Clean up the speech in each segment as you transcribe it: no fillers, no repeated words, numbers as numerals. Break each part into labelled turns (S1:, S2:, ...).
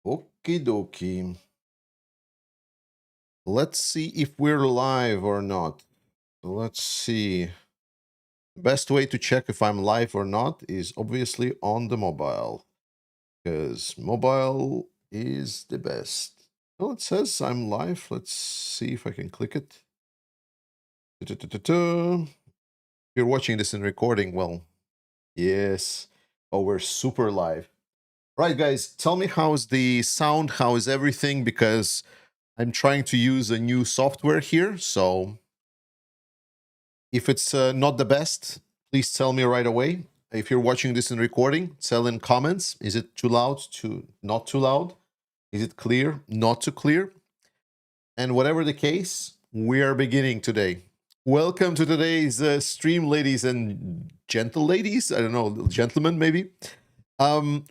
S1: Okie dokie. Let's see if we're live or not. Let's see. The best way to check if I'm live or not is obviously on the mobile, because mobile is the best. Well, it says I'm live. Let's see if I can click it. If you're watching this in recording, well, yes. Oh, we're super live. Right, guys, tell me how's the sound, how is everything, because I'm trying to use a new software here, so if it's not the best, please tell me right away. If you're watching this in recording, tell in comments. Is it too loud? Not too loud? Is it clear? Not too clear? And whatever the case, we are beginning today. Welcome to today's stream, ladies and gentle ladies. I don't know, gentlemen, maybe.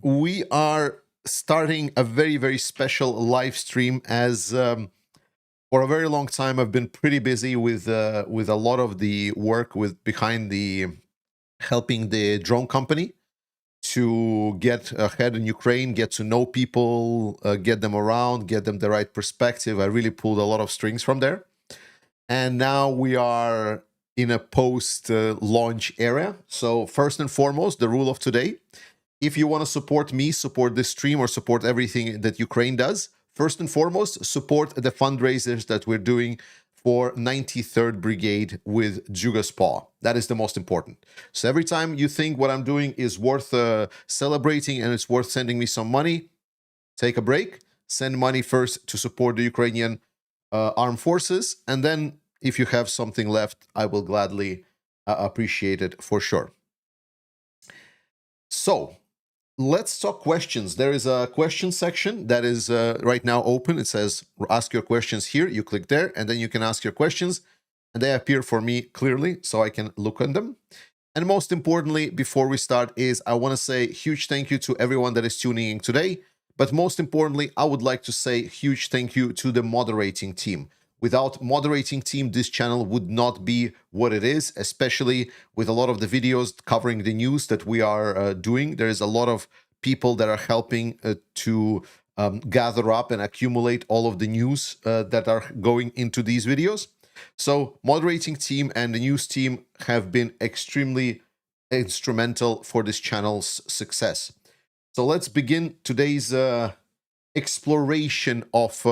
S1: We are starting a very, very special live stream as for a very long time I've been pretty busy with a lot of the work with behind the helping the drone company to get ahead in Ukraine, get to know people, get them around, get them the right perspective. I really pulled a lot of strings from there. And now we are in a post launch area. So first and foremost, the rule of today, if you want to support me, support this stream, or support everything that Ukraine does, first and foremost, support the fundraisers that we're doing for 93rd Brigade with Jugaspaw. That is the most important. So every time you think what I'm doing is worth celebrating and it's worth sending me some money, take a break, send money first to support the Ukrainian armed forces, and then if you have something left, I will gladly appreciate it for sure. So, let's talk questions. There is a question section that is right now open. It says ask your questions here. You click there and then you can ask your questions and they appear for me clearly so I can look at them. And most importantly, before we start is I want to say huge thank you to everyone that is tuning in today. But most importantly, I would like to say huge thank you to the moderating team. Without moderating team, this channel would not be what it is, especially with a lot of the videos covering the news that we are doing. There is a lot of people that are helping to gather up and accumulate all of the news that are going into these videos. So moderating team and the news team have been extremely instrumental for this channel's success. So let's begin today's exploration of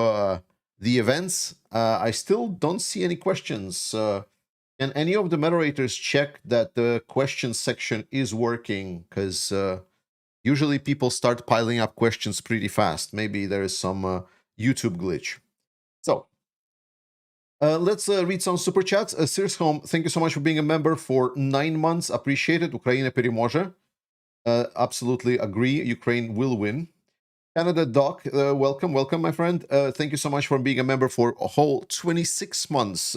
S1: the events. I still don't see any questions. Can any of the moderators check that the question section is working? Because usually people start piling up questions pretty fast. Maybe there is some YouTube glitch. So let's read some super chats. Sears Home, thank you so much for being a member for 9 months. Appreciate it. Ukraine переможе. Absolutely agree. Ukraine will win. Canada Doc, welcome, my friend. Thank you so much for being a member for a whole 26 months.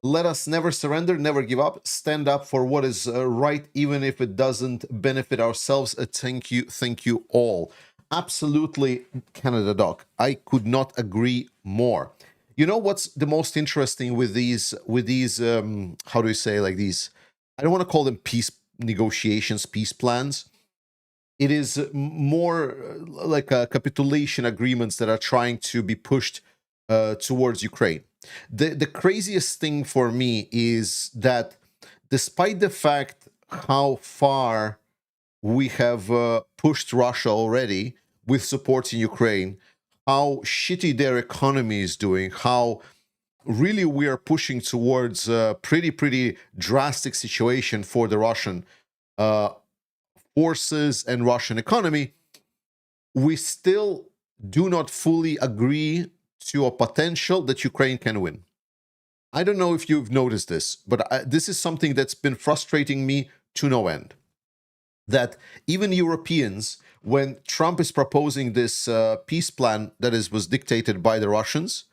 S1: Let us never surrender, never give up. Stand up for what is right, even if it doesn't benefit ourselves. Thank you all. Absolutely, Canada Doc. I could not agree more. You know what's the most interesting with these how do you say, like, these, I don't want to call them peace negotiations, peace plans. It is more like capitulation agreements that are trying to be pushed towards Ukraine. The craziest thing for me is that despite the fact how far we have pushed Russia already with supporting Ukraine, how shitty their economy is doing, how really we are pushing towards a pretty drastic situation for the Russian forces and Russian economy, we still do not fully agree to a potential that Ukraine can win. I don't know if you've noticed this, but this is something that's been frustrating me to no end. That even Europeans, when Trump is proposing this peace plan that was dictated by the Russians,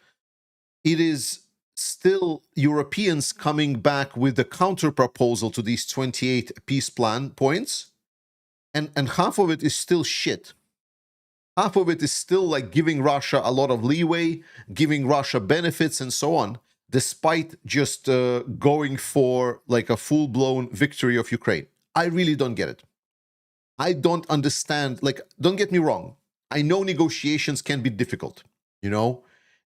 S1: it is still Europeans coming back with the counter proposal to these 28 peace plan points, and half of it is still shit. Half of it is still like giving Russia a lot of leeway, giving Russia benefits and so on, despite just going for like a full-blown victory of Ukraine. I really don't get it. I don't understand. Like, don't get me wrong. I know negotiations can be difficult, you know,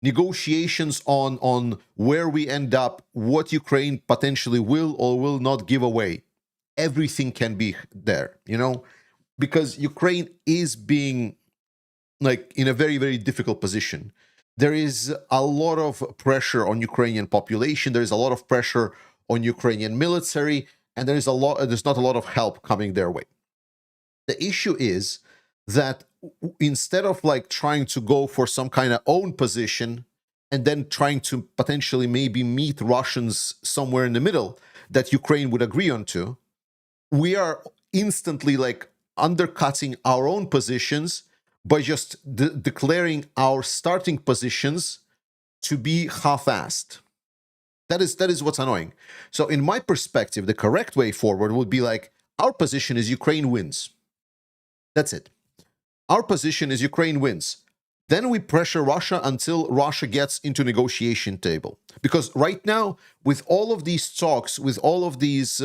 S1: negotiations on where we end up, what Ukraine potentially will or will not give away. Everything can be there, you know, because Ukraine is being like in a very, very difficult position. There is a lot of pressure on Ukrainian population. There is a lot of pressure on Ukrainian military, and there's not a lot of help coming their way. The issue is that instead of like trying to go for some kind of own position and then trying to potentially maybe meet Russians somewhere in the middle that Ukraine would agree on to, we are instantly like undercutting our own positions by just declaring our starting positions to be half-assed. That is what's annoying. So in my perspective, the correct way forward would be like, our position is Ukraine wins. That's it. Our position is Ukraine wins. Then we pressure Russia until Russia gets into negotiation table. Because right now, with all of these talks, with all of these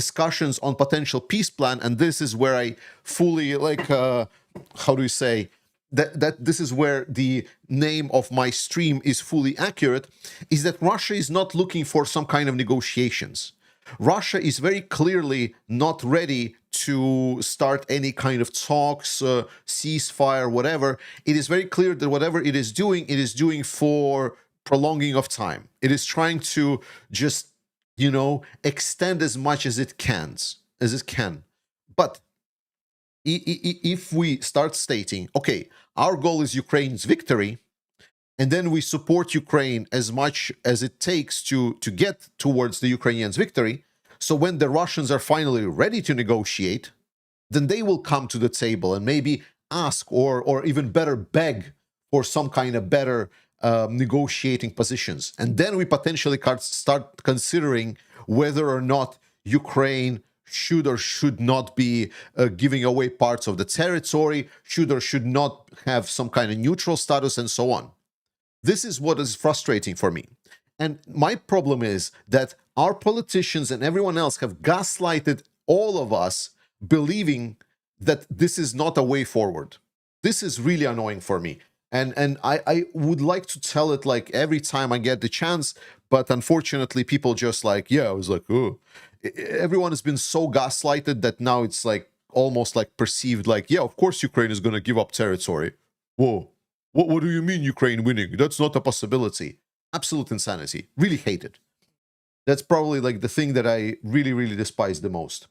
S1: discussions on potential peace plan, and this is where I fully like, how do you say, that this is where the name of my stream is fully accurate, is that Russia is not looking for some kind of negotiations. Russia is very clearly not ready to start any kind of talks, ceasefire, whatever. It is very clear that whatever it is doing for prolonging of time. It is trying to just, you know, extend as much as it can. But if we start stating, okay, our goal is Ukraine's victory, and then we support Ukraine as much as it takes to get towards the Ukrainians' victory, so when the Russians are finally ready to negotiate, then they will come to the table and maybe ask or even better beg for some kind of better negotiating positions. And then we potentially start considering whether or not Ukraine should or should not be giving away parts of the territory, should or should not have some kind of neutral status, and so on. This is what is frustrating for me. And my problem is that our politicians and everyone else have gaslighted all of us, believing that this is not a way forward. This is really annoying for me. And I would like to tell it like every time I get the chance, but unfortunately people just like, yeah, I was like, oh. Everyone has been so gaslighted that now it's like almost like perceived like, yeah, of course Ukraine is going to give up territory. Whoa. What do you mean Ukraine winning? That's not a possibility. Absolute insanity. Really hate it. That's probably like the thing that I really, really despise the most.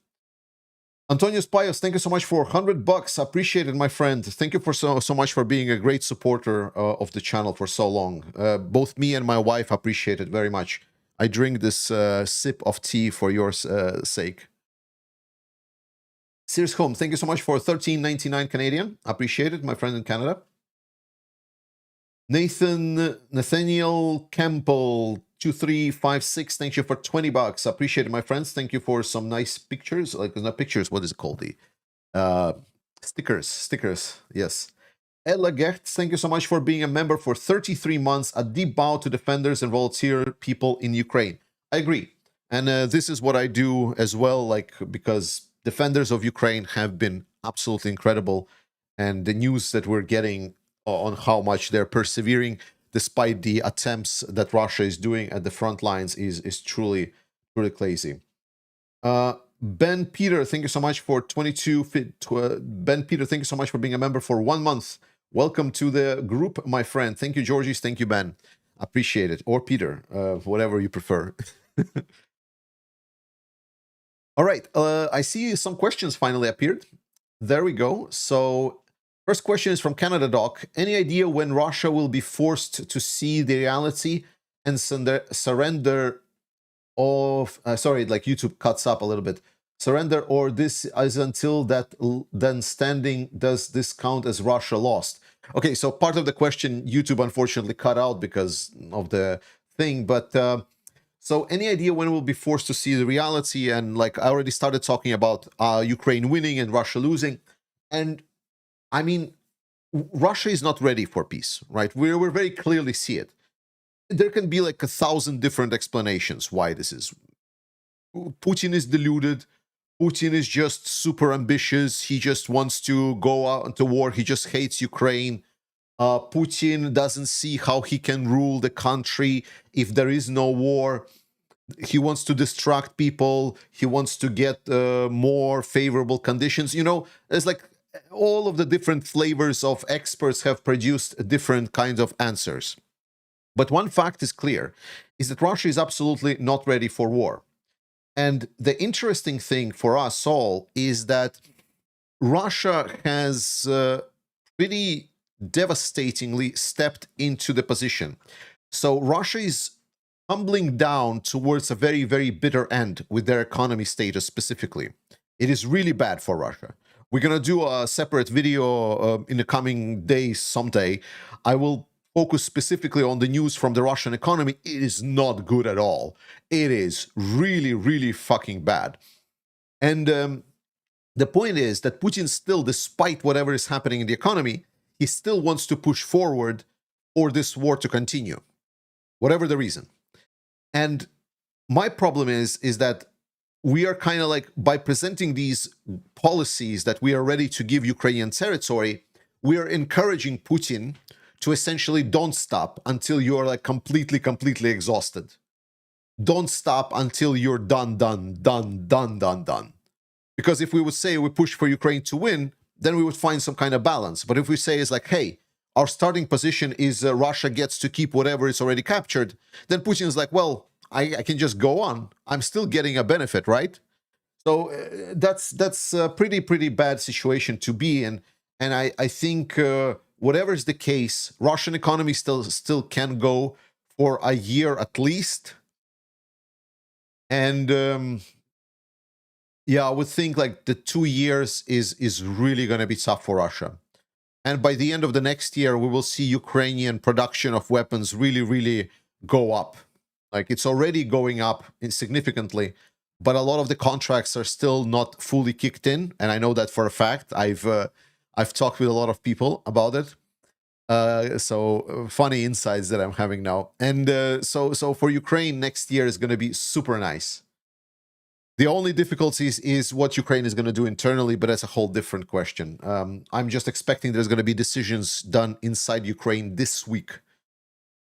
S1: Antonio Spios, thank you so much for $100. Appreciate it, my friend. Thank you for so much for being a great supporter of the channel for so long. Both me and my wife appreciate it very much. I drink this sip of tea for your sake. Sears Home, thank you so much for $13.99 Canadian. Appreciate it, my friend in Canada. Nathaniel Campbell 2356, thank you for $20. Appreciate it, my friends. Thank you for some nice pictures. Like, not pictures, what is it called? The stickers, yes. Ella Gecht, thank you so much for being a member for 33 months. A deep bow to defenders and volunteer people in Ukraine. I agree. And this is what I do as well, like, because defenders of Ukraine have been absolutely incredible. And the news that we're getting on how much they're persevering despite the attempts that Russia is doing at the front lines is truly, truly crazy. Ben Peter, thank you so much for 22. Ben Peter, thank you so much for being a member for 1 month. Welcome to the group, my friend. Thank you, Georgies. Thank you, Ben. Appreciate it. Or Peter, whatever you prefer. All right. I see some questions finally appeared. There we go. So first question is from Canada Doc. Any idea when Russia will be forced to see the reality and surrender of... sorry, like YouTube cuts up a little bit. Surrender, or this is until that then standing, does this count as Russia lost? Okay, so part of the question YouTube unfortunately cut out because of the thing, but so any idea when we'll be forced to see the reality? And like I already started talking about Ukraine winning and Russia losing, and I mean, Russia is not ready for peace, right? We're very clearly see it. There can be like 1,000 different explanations why this is. Putin is deluded. Putin is just super ambitious. He just wants to go out into war. He just hates Ukraine. Putin doesn't see how he can rule the country if there is no war. He wants to distract people. He wants to get more favorable conditions. You know, it's like all of the different flavors of experts have produced different kinds of answers. But one fact is clear, is that Russia is absolutely not ready for war. And the interesting thing for us all is that Russia has pretty devastatingly stepped into the position. So Russia is tumbling down towards a very, very bitter end with their economy status specifically. It is really bad for Russia. We're going to do a separate video in the coming days someday. I will focus specifically on the news from the Russian economy. It is not good at all. It is really, really fucking bad. And the point is that Putin still, despite whatever is happening in the economy, he still wants to push forward for this war to continue, whatever the reason. And my problem is that we are kind of like, by presenting these policies that we are ready to give Ukrainian territory, we are encouraging Putin to essentially don't stop until you are like completely exhausted. Don't stop until you're done. Because if we would say we push for Ukraine to win, then we would find some kind of balance. But if we say it's like, hey, our starting position is Russia gets to keep whatever is already captured, then Putin is like, well, I can just go on. I'm still getting a benefit, right? So that's a pretty bad situation to be in. And I think whatever is the case, Russian economy still can go for a year at least. And yeah, I would think like the 2 years is really going to be tough for Russia. And by the end of the next year, we will see Ukrainian production of weapons really go up. Like it's already going up significantly, but a lot of the contracts are still not fully kicked in, and I know that for a fact. I've talked with a lot of people about it. So funny insights that I'm having now. And so for Ukraine, next year is going to be super nice. The only difficulties is what Ukraine is going to do internally, but that's a whole different question. I'm just expecting there's going to be decisions done inside Ukraine this week.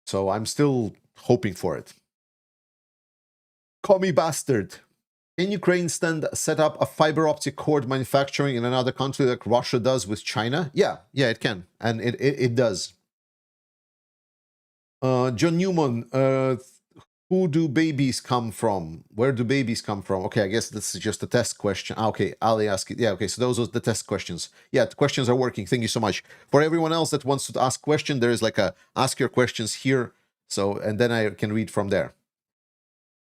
S1: So I'm still hoping for it. Commie bastard. Can Ukraine set up a fiber optic cord manufacturing in another country like Russia does with China? Yeah, it can. And it does. John Newman, who do babies come from? Where do babies come from? Okay, I guess this is just a test question. Okay, Ali asked it. Yeah, okay, so those are the test questions. Yeah, the questions are working. Thank you so much. For everyone else that wants to ask question, there is like a ask your questions here. So, and then I can read from there.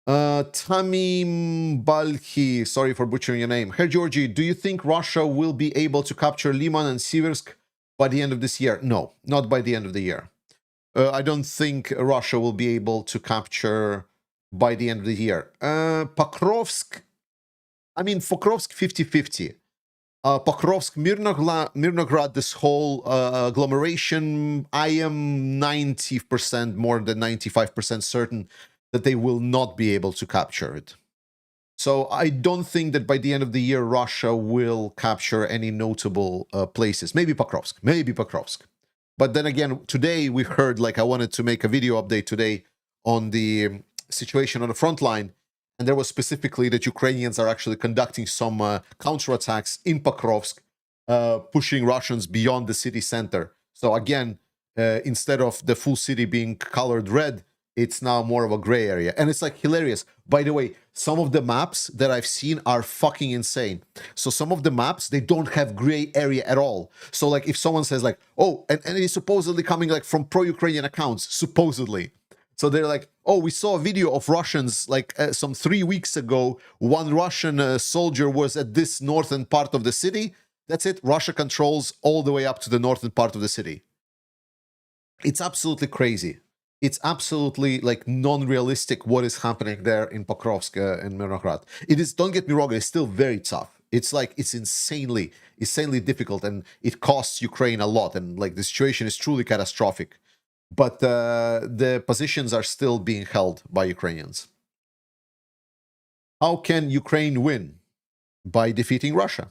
S1: Tamim Balki, sorry for butchering your name. Hey, Georgie, do you think Russia will be able to capture Liman and Siversk by the end of this year? No, not by the end of the year. I don't think Russia will be able to capture by the end of the year. Pokrovsk, I mean, Pokrovsk 50-50. Pokrovsk, Mirnograd, this whole agglomeration, I am 90%, more than 95% certain that they will not be able to capture it. So I don't think that by the end of the year, Russia will capture any notable places. Maybe Pokrovsk. But then again, today we heard, like I wanted to make a video update today on the situation on the front line. And there was specifically that Ukrainians are actually conducting some counterattacks in Pokrovsk, pushing Russians beyond the city center. So again, instead of the full city being colored red, it's now more of a gray area. And it's like hilarious. By the way, some of the maps that I've seen are fucking insane. So some of the maps, they don't have gray area at all. So like if someone says like, oh, and it is supposedly coming like from pro-Ukrainian accounts, supposedly. So they're like, oh, we saw a video of Russians like some 3 weeks ago. One Russian soldier was at this northern part of the city. That's it. Russia controls all the way up to the northern part of the city. It's absolutely crazy. It's absolutely like non-realistic what is happening there in Pokrovsk and Mirnograd. It is, don't get me wrong, it's still very tough. It's like, it's insanely difficult, and it costs Ukraine a lot, and like the situation is truly catastrophic. But the positions are still being held by Ukrainians. How can Ukraine win? by defeating Russia.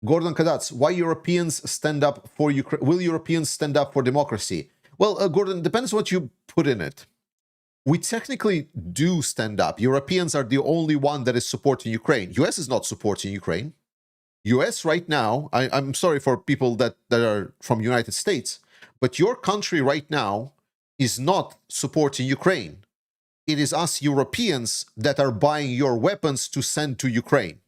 S1: Gordon Kadatz, why Europeans stand up for Ukraine? Will Europeans stand up for democracy? Well, Gordon, depends what you put in it. We technically do stand up. Europeans are the only one that is supporting Ukraine. US is not supporting Ukraine. US right now, I'm sorry for people that are from United States, but your country right now is not supporting Ukraine. It is us Europeans that are buying your weapons to send to Ukraine.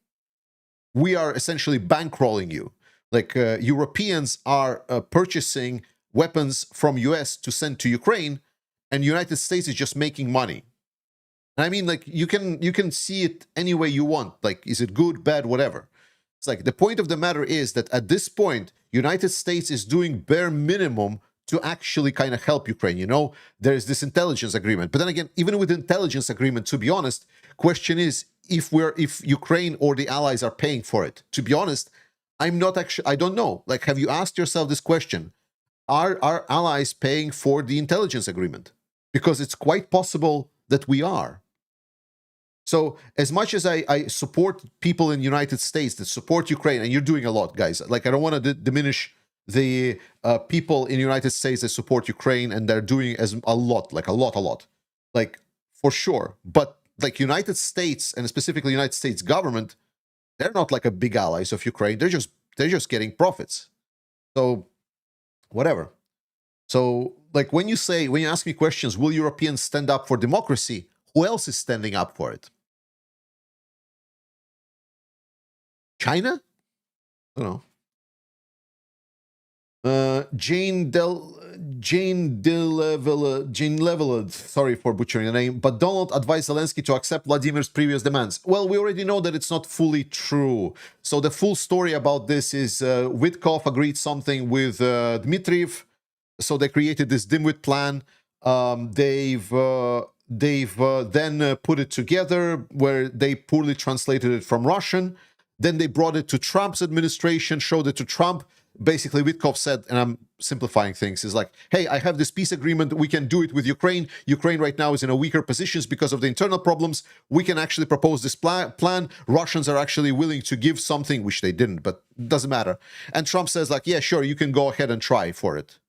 S1: We are essentially bankrolling you. Like Europeans are purchasing weapons from US to send to Ukraine, and United States is just making money. And I mean, like you can see it any way you want. Like, is it good, bad, whatever? It's like the point of the matter is that at this point, United States is doing bare minimum to actually kind of help Ukraine. You know, there's this intelligence agreement. But then again, even with intelligence agreement, to be honest, question is if Ukraine or the allies are paying for it. To be honest, I don't know. Like, have you asked yourself this question? Are our allies paying for the intelligence agreement? Because it's quite possible that we are. So as much as I support people in the United States that support Ukraine, and you're doing a lot, guys. Like, I don't want to diminish the people in the United States that support Ukraine, and they're doing a lot, like for sure. But like United States, and specifically United States government, they're not like a big allies of Ukraine. They're just getting profits. So whatever. So like when you ask me questions, will Europeans stand up for democracy? Who else is standing up for it? China? I don't know. Jane Leveled, sorry for butchering the name, but Donald advised Zelensky to accept Vladimir's previous demands. Well, we already know that it's not fully true. So the full story about this is Witkoff agreed something with Dmitriev, so they created this dimwit plan. They've then put it together where they poorly translated it from Russian. Then they brought it to Trump's administration, showed it to Trump. Basically, Witkoff said, and I'm simplifying things, is like, hey, I have this peace agreement. We can do it with Ukraine. Ukraine right now is in a weaker position because of the internal problems. We can actually propose this plan. Russians are actually willing to give something, which they didn't, but it doesn't matter. And Trump says like, yeah, sure, you can go ahead and try for it.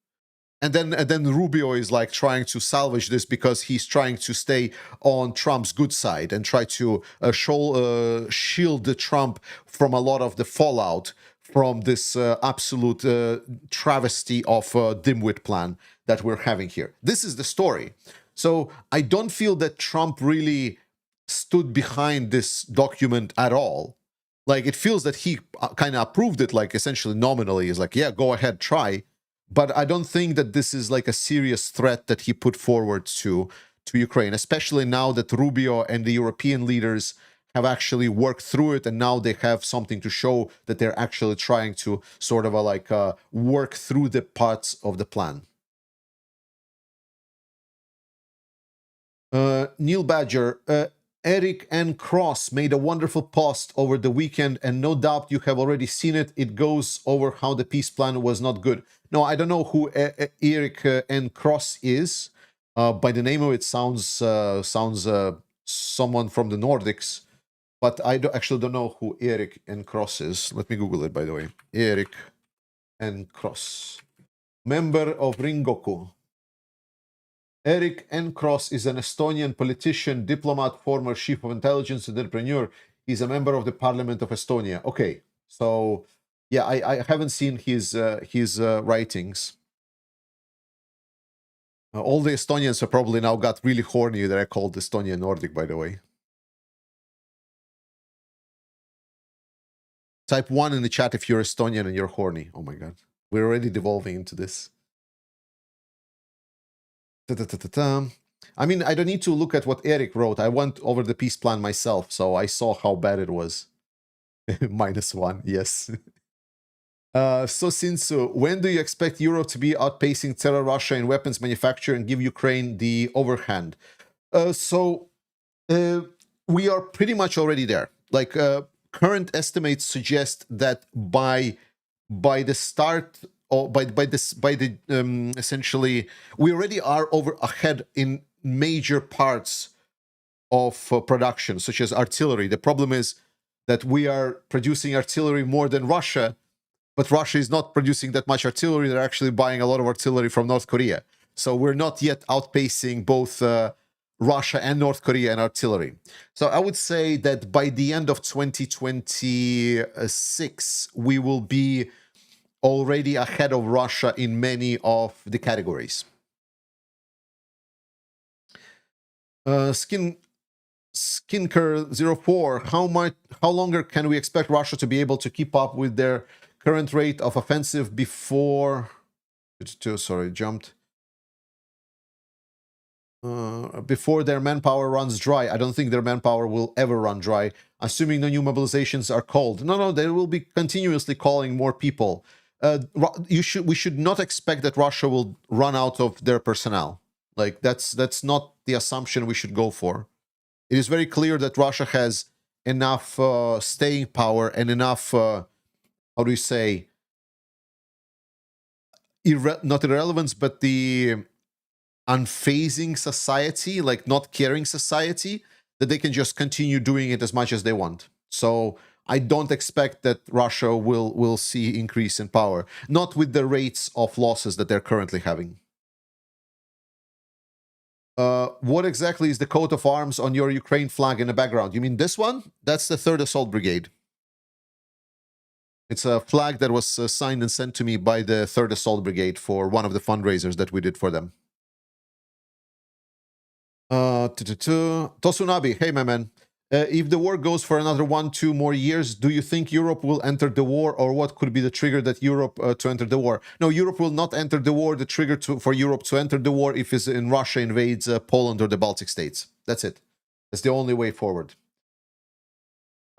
S1: And then Rubio is like trying to salvage this because he's trying to stay on Trump's good side and try to shield Trump from a lot of the fallout from this absolute travesty of dimwit plan that we're having here. This is the story. So I don't feel that Trump really stood behind this document at all. Like, it feels that he kind of approved it, like essentially nominally, is like, yeah, go ahead, try. But I don't think that this is like a serious threat that he put forward to Ukraine, especially now that Rubio and the European leaders have actually worked through it, and now they have something to show that they're actually trying to sort of work through the parts of the plan. Neil Badger, Eric N. Cross made a wonderful post over the weekend, and no doubt you have already seen it. It goes over how the peace plan was not good. No, I don't know who Eric N. Cross is. By the name of it, sounds someone from the Nordics, but I actually don't know who Eric N. Cross is. Let me Google it, by the way. Eric N. Cross, member of Ringoku. Eric N. Cross is an Estonian politician, diplomat, former chief of intelligence, and entrepreneur. He's a member of the Parliament of Estonia. Okay, so yeah, I haven't seen his writings. All the Estonians have probably now got really horny that I called Estonian Nordic, by the way. Type 1 in the chat if you're Estonian and you're horny. Oh my god, we're already devolving into this. I mean, I don't need to look at what Eric wrote. I went over the peace plan myself, so I saw how bad it was. -1, yes. So since when do you expect Europe to be outpacing Terra Russia in weapons manufacture and give Ukraine the overhand? We are pretty much already there. Like current estimates suggest that by the start, or essentially, we already are ahead in major parts of production, such as artillery. The problem is that we are producing artillery more than Russia, but Russia is not producing that much artillery. They're actually buying a lot of artillery from North Korea. So we're not yet outpacing both Russia and North Korea in artillery. So I would say that by the end of 2026, we will be already ahead of Russia in many of the categories. Skinker04, how longer can we expect Russia to be able to keep up with their current rate of offensive before before their manpower runs dry? I don't think their manpower will ever run dry, assuming the new mobilizations are called. No, they will be continuously calling more people. We should not expect that Russia will run out of their personnel. Like that's not the assumption we should go for. It is very clear that Russia has enough staying power and enough, how do you say, not irrelevance, but the unfazing society, like not caring society, that they can just continue doing it as much as they want. So I don't expect that Russia will see increase in power, not with the rates of losses that they're currently having. What exactly is the coat of arms on your Ukraine flag in the background? You mean this one? That's the 3rd Assault Brigade. It's a flag that was signed and sent to me by the 3rd Assault Brigade for one of the fundraisers that we did for them. Tosunabi, hey, my man. If the war goes for another 1-2 more years, do you think Europe will enter the war, or what could be the trigger that Europe to enter the war? No, Europe will not enter the war. The trigger for Europe to enter the war if Russia invades Poland or the Baltic states. That's it. That's the only way forward.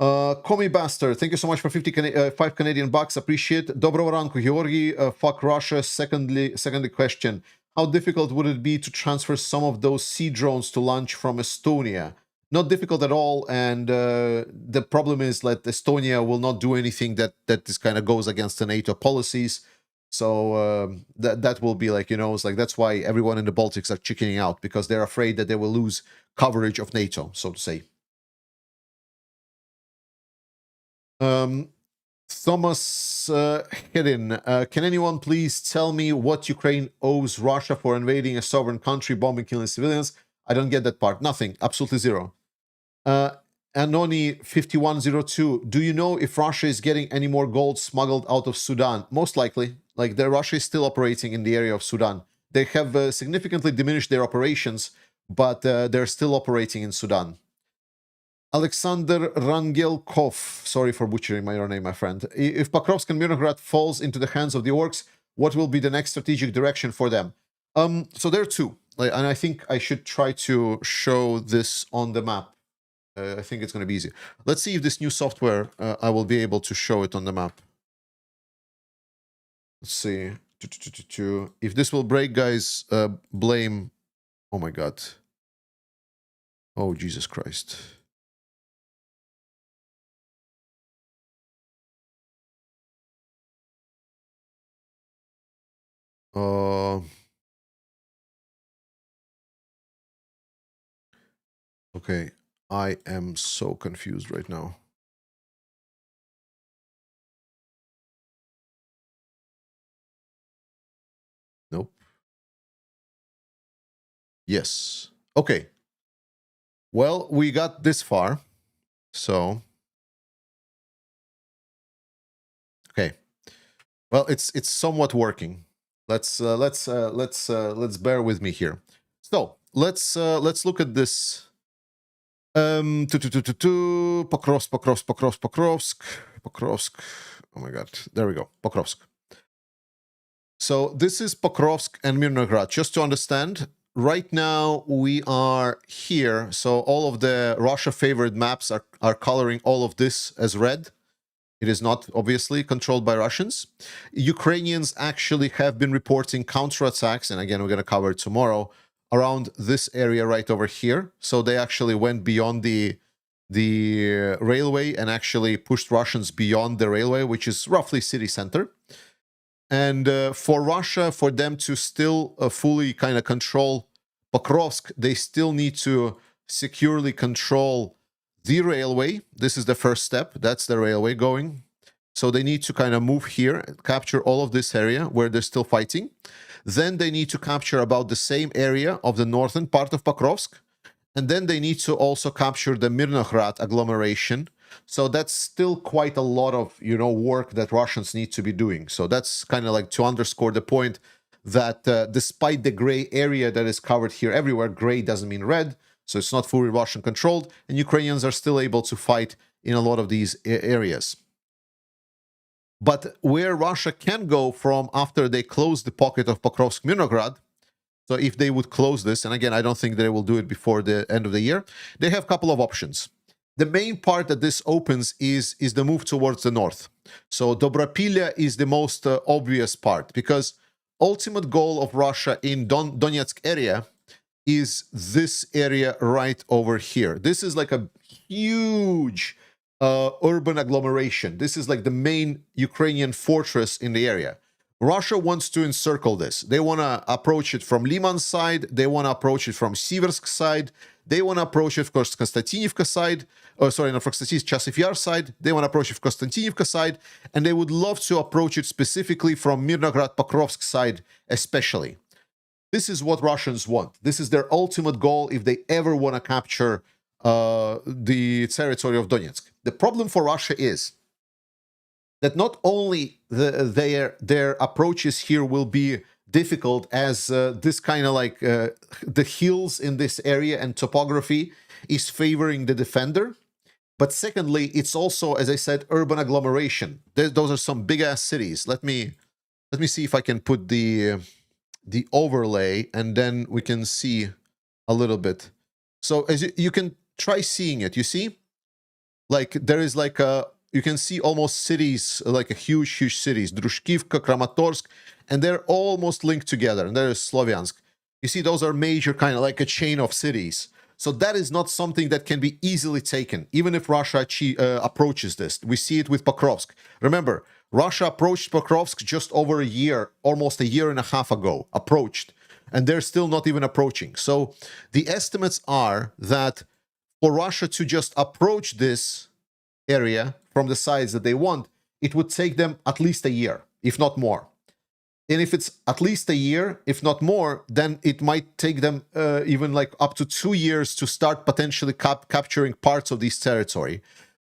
S1: Komi Bastard, thank you so much for 5 Canadian bucks. Appreciate. Dobro ranku, Georgi. Fuck Russia. Secondly question. How difficult would it be to transfer some of those sea drones to launch from Estonia? Not difficult at all, and the problem is that Estonia will not do anything that this kind of goes against the NATO policies. So that will be like, it's like that's why everyone in the Baltics are chickening out, because they're afraid that they will lose coverage of NATO, so to say. Thomas Hedin, can anyone please tell me what Ukraine owes Russia for invading a sovereign country, bombing, killing civilians? I don't get that part. Nothing. Absolutely zero. Anoni 5102, do you know if Russia is getting any more gold smuggled out of Sudan? Most likely. Like, Russia is still operating in the area of Sudan. They have significantly diminished their operations, but they're still operating in Sudan. Alexander Rangelkov, sorry for butchering your name, my friend. If Pokrovsk and Mirnograd falls into the hands of the orcs, what will be the next strategic direction for them? So there are two, and I think I should try to show this on the map. I think it's going to be easy. Let's see if this new software, I will be able to show it on the map. Let's see. If this will break, guys, blame... Oh my god. Oh, Jesus Christ. Okay, I am so confused right now. Nope. Yes. Okay. Well, we got this far, so... Okay. Well, it's somewhat working. Let's bear with me here. So let's look at this. Pokrovsk. Oh my god, there we go. Pokrovsk. So this is Pokrovsk and Mirnograd. Just to understand, right now we are here. So all of the Russia-favored maps are coloring all of this as red. It is not, obviously, controlled by Russians. Ukrainians actually have been reporting counterattacks, and again, we're going to cover it tomorrow, around this area right over here. So they actually went beyond the railway and actually pushed Russians beyond the railway, which is roughly city center. And for Russia, for them to still fully kind of control Pokrovsk, they still need to securely control the railway. This is the first step. That's the railway going. So they need to kind of move here, capture all of this area where they're still fighting. Then they need to capture about the same area of the northern part of Pokrovsk. And then they need to also capture the Mirnograd agglomeration. So that's still quite a lot of, work that Russians need to be doing. So that's kind of like to underscore the point that despite the gray area that is covered here everywhere, gray doesn't mean red. So it's not fully Russian controlled, and Ukrainians are still able to fight in a lot of these areas. But where Russia can go from after they close the pocket of Pokrovsk-Mirnograd, so if they would close this, and again, I don't think they will do it before the end of the year, they have a couple of options. The main part that this opens is the move towards the north. So Dobrapilya is the most obvious part, because ultimate goal of Russia in Donetsk area is this area right over here. This is like a huge urban agglomeration. This is like the main Ukrainian fortress in the area. Russia wants to encircle this. They want to approach it from Liman's side. They want to approach it from Siversk side. They want to approach it, of course, Konstantinivka side. From Chasiv Yar side. They want to approach it from Konstantinivka side. And they would love to approach it specifically from Mirnograd Pokrovsk side, especially. This is what Russians want. This is their ultimate goal if they ever want to capture the territory of Donetsk. The problem for Russia is that not only their approaches here will be difficult, as this kind of like the hills in this area and topography is favoring the defender, but secondly, it's also, as I said, urban agglomeration. Those are some big-ass cities. Let me see if I can put the overlay, and then we can see a little bit. So as you can try seeing it, you see? Like there is like you can see almost cities, like a huge cities, Drushkivka, Kramatorsk, and they're almost linked together. And there is Slovyansk. You see, those are major kind of like a chain of cities. So that is not something that can be easily taken, even if Russia approaches this. We see it with Pokrovsk. Remember, Russia approached Pokrovsk just over a year, almost a year and a half ago, approached, and they're still not even approaching. So the estimates are that for Russia to just approach this area from the sides that they want, it would take them at least a year, if not more. And if it's at least a year, if not more, then it might take them even like up to 2 years to start potentially capturing parts of this territory.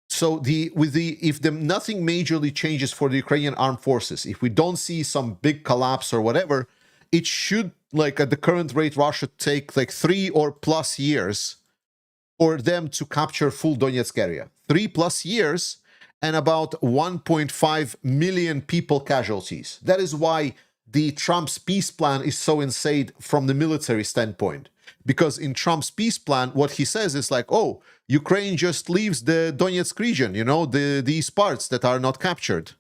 S1: So if nothing majorly changes for the Ukrainian armed forces, if we don't see some big collapse or whatever, it should, like at the current rate, Russia take like 3 or plus years for them to capture full Donetsk area. 3+ years and about 1.5 million people casualties. That is why the Trump's peace plan is so insane from the military standpoint. Because in Trump's peace plan, what he says is like, oh, Ukraine just leaves the Donetsk region, these parts that are not captured.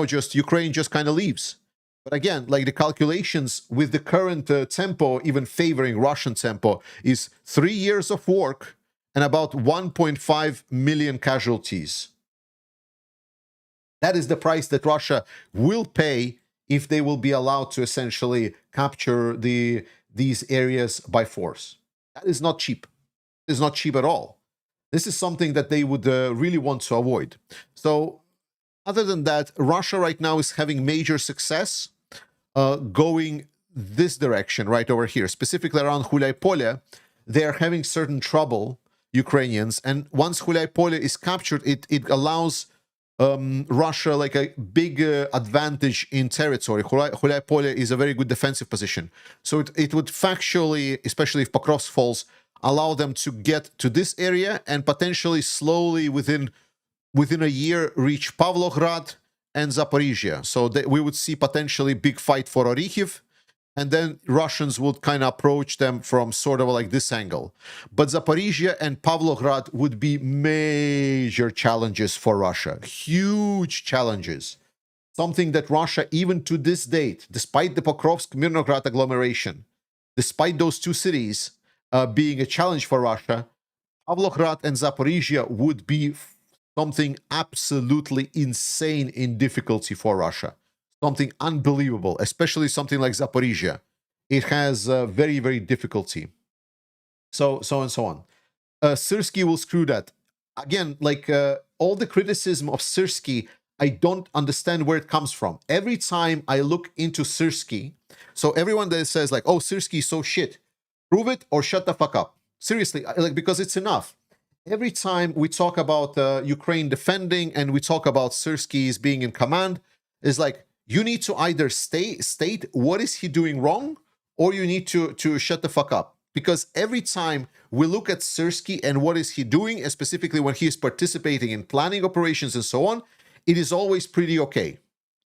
S1: Just Ukraine just kind of leaves. But again, like the calculations with the current tempo, even favoring Russian tempo, is 3 years of work and about 1.5 million casualties. That is the price that Russia will pay if they will be allowed to essentially capture these areas by force. That is not cheap. It is not cheap at all. This is something that they would really want to avoid. So other than that, Russia right now is having major success going this direction right over here, specifically around Hulaypole. They're having certain trouble, Ukrainians, and once Hulaypole is captured, it allows Russia like a big advantage in territory. Hulaypole is a very good defensive position. So it would factually, especially if Pokrovsk falls, allow them to get to this area and potentially slowly within a year reach Pavlograd and Zaporizhia. So we would see potentially big fight for Orikhiv, and then Russians would kind of approach them from sort of like this angle. But Zaporizhia and Pavlograd would be major challenges for Russia. Huge challenges. Something that Russia, even to this date, despite the Pokrovsk-Mirnograd agglomeration, despite those two cities being a challenge for Russia, Pavlograd and Zaporizhia would be something absolutely insane in difficulty for Russia. Something unbelievable, especially something like Zaporizhia. It has very, very difficulty. So and so on. Syrskyi will screw that. Again, like all the criticism of Syrskyi, I don't understand where it comes from. Every time I look into Syrskyi, so everyone that says like, "Oh, Syrskyi is so shit," prove it or shut the fuck up. Seriously, like because it's enough. Every time we talk about Ukraine defending and we talk about Syrskyi's being in command, is like you need to either state what is he doing wrong, or you need to shut the fuck up. Because every time we look at Syrskyi and what is he doing, and specifically when he is participating in planning operations and so on, it is always pretty okay.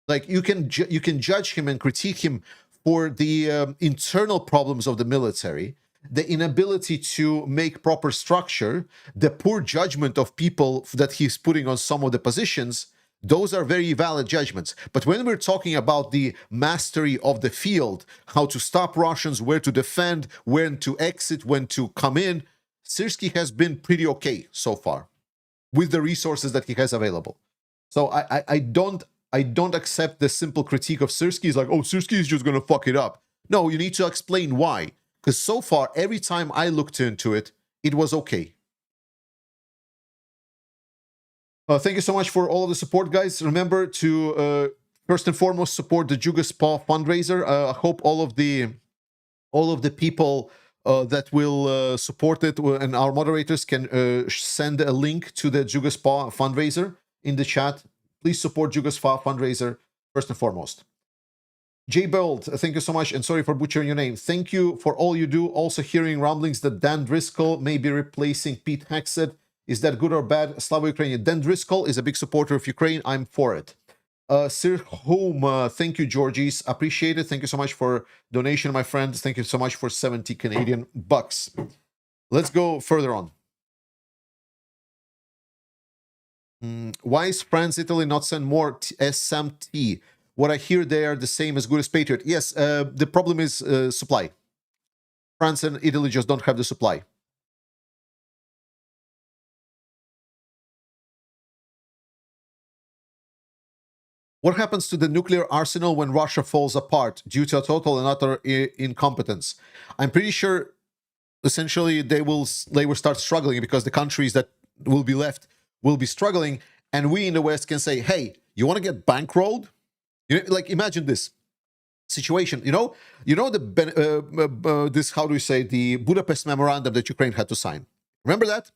S1: Like you can judge him and critique him for the internal problems of the military, the inability to make proper structure, the poor judgment of people that he's putting on some of the positions. Those are very valid judgments. But when we're talking about the mastery of the field, how to stop Russians, where to defend, when to exit, when to come in, Syrskyi has been pretty okay so far with the resources that he has available. So I don't accept the simple critique of Syrskyi. Is like, oh, Syrskyi is just gonna fuck it up. No, you need to explain why. Because so far, every time I looked into it, it was okay. Thank you so much for all of the support, guys. Remember to first and foremost support the Jugaspa fundraiser. I hope all of the people that will support it and our moderators can send a link to the Jugaspa fundraiser in the chat. Please support Jugaspa fundraiser first and foremost. Jay Bold, thank you so much, and sorry for butchering your name. Thank you for all you do. Also hearing rumblings that Dan Driscoll may be replacing Pete Hegseth. Is that good or bad? Slava Ukrainian. Dan Driscoll is a big supporter of Ukraine. I'm for it. Sir Home, thank you, Georgies. Appreciate it. Thank you so much for donation, my friends. Thank you so much for 70 Canadian bucks. Let's go further on. Why is France, Italy not send more SMT? What I hear, they are the same as good as Patriot. Yes, the problem is supply. France and Italy just don't have the supply. What happens to the nuclear arsenal when Russia falls apart due to a total and utter incompetence? I'm pretty sure, essentially, they will start struggling because the countries that will be left will be struggling, and we in the West can say, "Hey, you want to get bankrolled?" You know, like imagine this situation. You know this. How do we say the Budapest Memorandum that Ukraine had to sign? Remember that?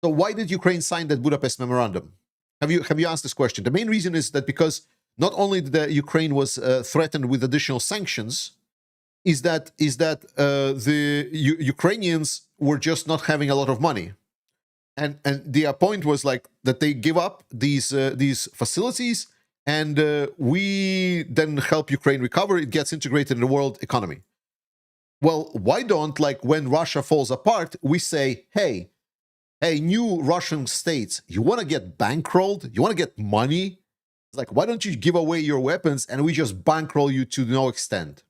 S1: So why did Ukraine sign that Budapest Memorandum? Have you asked this question? The main reason is that because not only the Ukraine was threatened with additional sanctions, is that the Ukrainians were just not having a lot of money, and the point was like that they give up these facilities, and we then help Ukraine recover. It gets integrated in the world economy. Well, why don't, like when Russia falls apart, we say, hey, new Russian states, you want to get bankrolled? You want to get money? It's like, why don't you give away your weapons and we just bankroll you to no extent?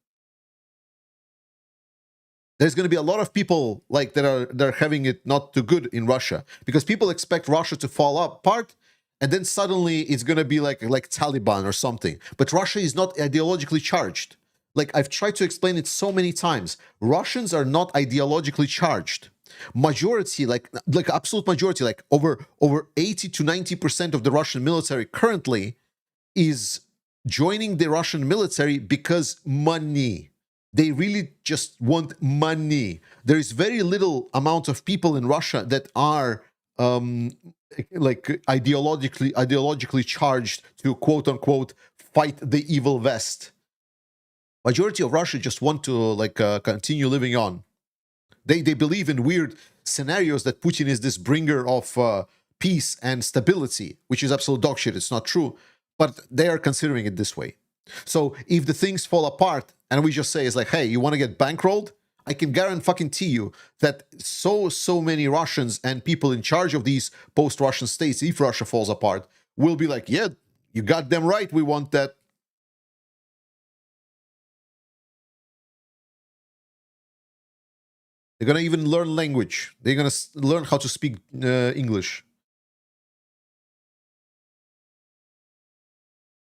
S1: There's going to be a lot of people like that are having it not too good in Russia because people expect Russia to fall apart, and then suddenly it's going to be like Taliban or something. But Russia is not ideologically charged. Like I've tried to explain it so many times. Russians are not ideologically charged. Majority, like absolute majority, like over 80 to 90% of the Russian military currently is joining the Russian military because money. They really just want money. There is very little amount of people in Russia that are like ideologically charged to quote unquote fight the evil West. Majority of Russia just want to like continue living on. They believe in weird scenarios that Putin is this bringer of peace and stability, which is absolute dog shit. It's not true, but they are considering it this way. So if the things fall apart and we just say it's like, hey, you want to get bankrolled? I can guarantee you that so many Russians and people in charge of these post-Russian states, if Russia falls apart, will be like, yeah, you got them right. We want that. They're going to even learn language. They're going to learn how to speak English.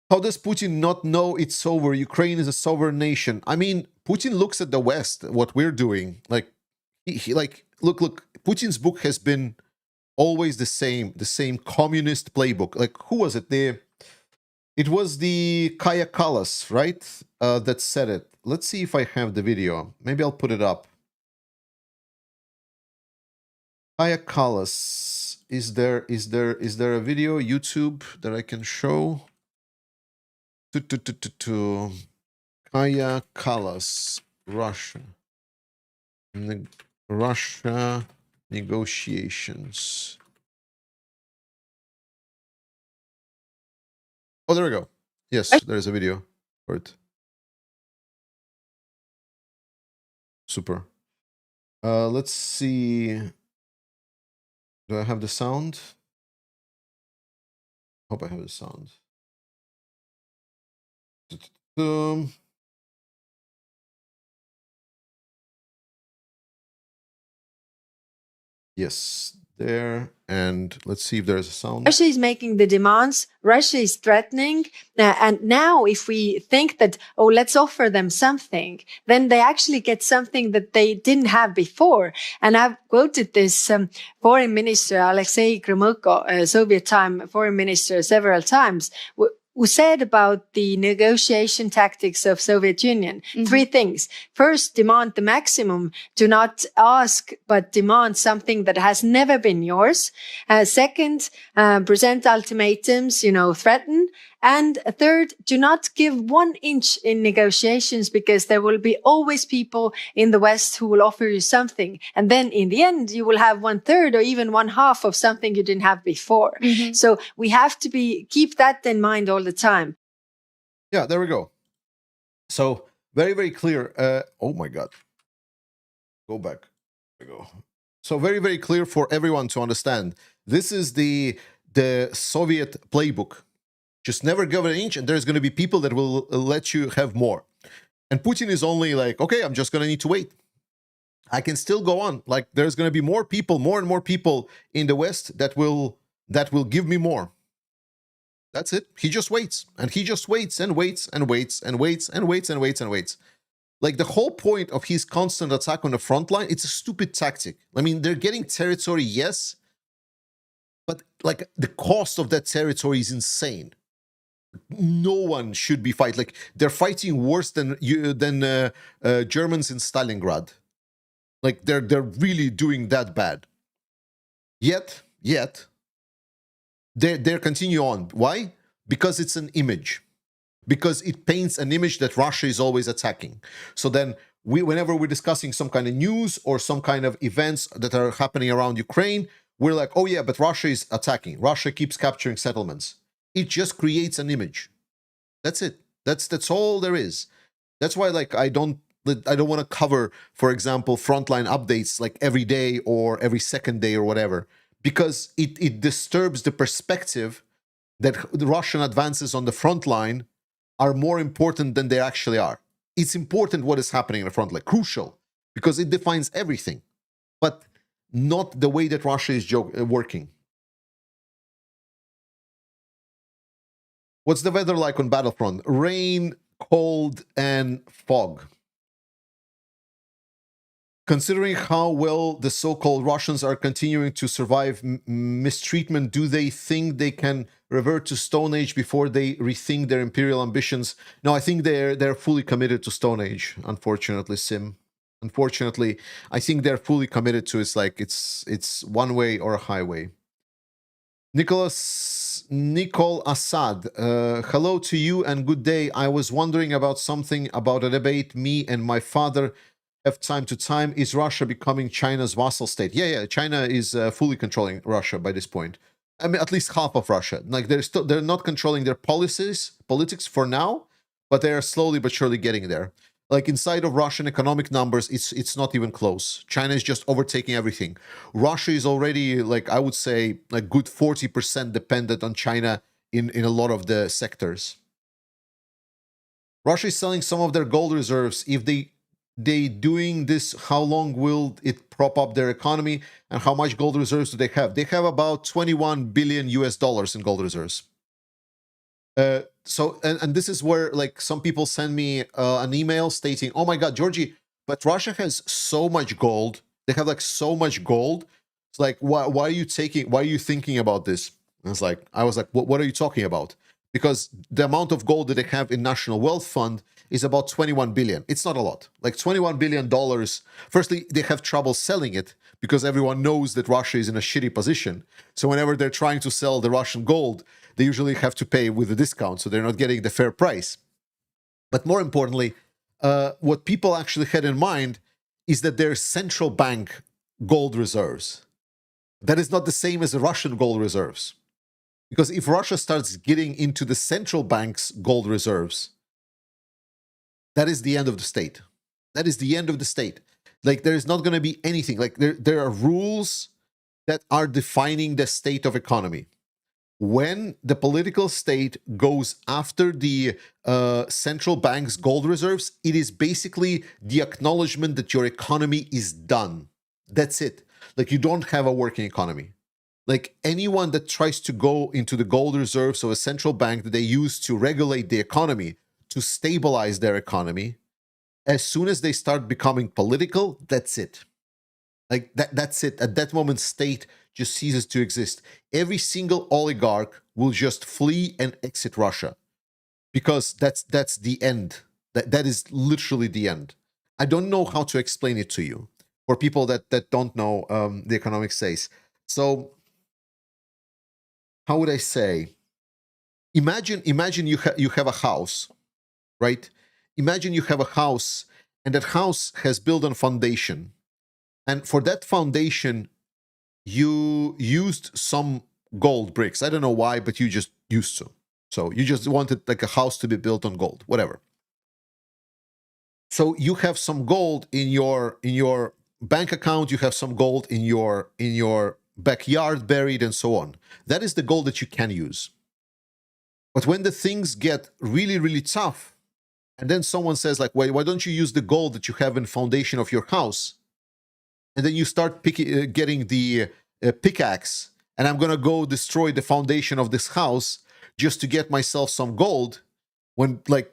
S1: How does Putin not know it's over? Ukraine is a sovereign nation. I mean, Putin looks at the West, what we're doing. Like, he like, look. Putin's book has been always the same communist playbook. Like, who was it? It was the Kaya Kallas, right? That said it. Let's see if I have the video. Maybe I'll put it up. Kaya Kallas. Is there a video YouTube that I can show? Kaya Kallas, Russia. Russia negotiations. Oh, there we go. Yes, there's a video for it. Super. Let's see. Do I have the sound? Hope I have the sound. Yes, there. And let's see if there's a sound.
S2: Russia is making the demands. Russia is threatening. And now if we think that, oh, let's offer them something, then they actually get something that they didn't have before. And I've quoted this foreign minister, Alexei Gromyko, Soviet time foreign minister, several times, who said about the negotiation tactics of Soviet Union, 3 things. First, demand the maximum. Do not ask, but demand something that has never been yours. Second, present ultimatums, threaten. And third, do not give 1 inch in negotiations, because there will be always people in the West who will offer you something. And then in the end, you will have 1/3 or even 1/2 of something you didn't have before. So we have to keep that in mind all the time.
S1: Yeah, there we go. So very, very clear. Oh my God. Go back. There we go. So very, very clear for everyone to understand. This is the Soviet playbook. Just never give an inch, and there's going to be people that will let you have more. And Putin is only like, okay, I'm just going to need to wait. I can still go on. Like, there's going to be more people, more and more people in the West that will give me more. That's it. He just waits, and he just waits and waits and waits and waits and waits and waits and waits. Like, the whole point of his constant attack on the front line, it's a stupid tactic. I mean, they're getting territory, yes, but like the cost of that territory is insane. No one should be fighting. Like, they're fighting worse than Germans in Stalingrad. Like, they're really doing that bad. Yet they continue on. Why? Because it's an image. Because it paints an image that Russia is always attacking. So then, whenever we're discussing some kind of news or some kind of events that are happening around Ukraine, we're like, oh yeah, but Russia is attacking. Russia keeps capturing settlements. It just creates an image. That's it. That's all there is. That's why, like, I don't want to cover, for example, frontline updates like every day or every second day or whatever, because it disturbs the perspective that the Russian advances on the front line are more important than they actually are. It's important what is happening in the front line, crucial, because it defines everything, but not the way that Russia is working. What's the weather like on Battlefront? Rain, cold, and fog. Considering how well the so-called Russians are continuing to survive mistreatment, do they think they can revert to Stone Age before they rethink their imperial ambitions? No, I think they're fully committed to Stone Age, unfortunately, Sim. Unfortunately, I think they're fully committed to it's one way or a highway. Nicole Assad, hello to you and good day. I was wondering about something about a debate me and my father have time to time. Is Russia becoming China's vassal state? Yeah. China is fully controlling Russia by this point. I mean, at least half of Russia. Like, they're not controlling their politics for now, but they are slowly but surely getting there. Like, inside of Russian economic numbers, it's not even close. China is just overtaking everything. Russia is already, like, I would say, a good 40% dependent on China in a lot of the sectors. Russia is selling some of their gold reserves. If they doing this, how long will it prop up their economy, and how much gold reserves do they have? They have about 21 billion US dollars in gold reserves. So this is where, like, some people send me an email stating, oh my God, Georgie, but Russia has so much gold. They have like so much gold. It's like, why are you thinking about this? And it's like, I was like, what are you talking about? Because the amount of gold that they have in National Wealth Fund is about 21 billion. It's not a lot. Like $21 billion. Firstly, they have trouble selling it because everyone knows that Russia is in a shitty position. So whenever they're trying to sell the Russian gold, they usually have to pay with a discount. So they're not getting the fair price. But more importantly, what people actually had in mind is that their central bank gold reserves. That is not the same as the Russian gold reserves. Because if Russia starts getting into the central bank's gold reserves, that is the end of the state. That is the end of the state. Like, there is not going to be anything. Like, there are rules that are defining the state of economy. When the political state goes after the central bank's gold reserves, it is basically the acknowledgement that your economy is done. That's it. Like, you don't have a working economy. Like, anyone that tries to go into the gold reserves of a central bank that they use to regulate the economy, to stabilize their economy, as soon as they start becoming political, that's it. Like, that's it. At that moment, state just ceases to exist. Every single oligarch will just flee and exit Russia, because that's the end. That is literally the end. I don't know how to explain it to you for people that don't know the economic space. So, how would I say? Imagine you have a house, right? Imagine you have a house, and that house has built on foundation, and for that foundation, you used some gold bricks. I don't know why, but you just used to. So you just wanted like a house to be built on gold, whatever. So you have some gold in your bank account. You have some gold in your backyard buried, and so on. That is the gold that you can use. But when the things get really, really tough, and then someone says like, why don't you use the gold that you have in foundation of your house? And then you start getting the pickaxe, and I'm going to go destroy the foundation of this house just to get myself some gold, when like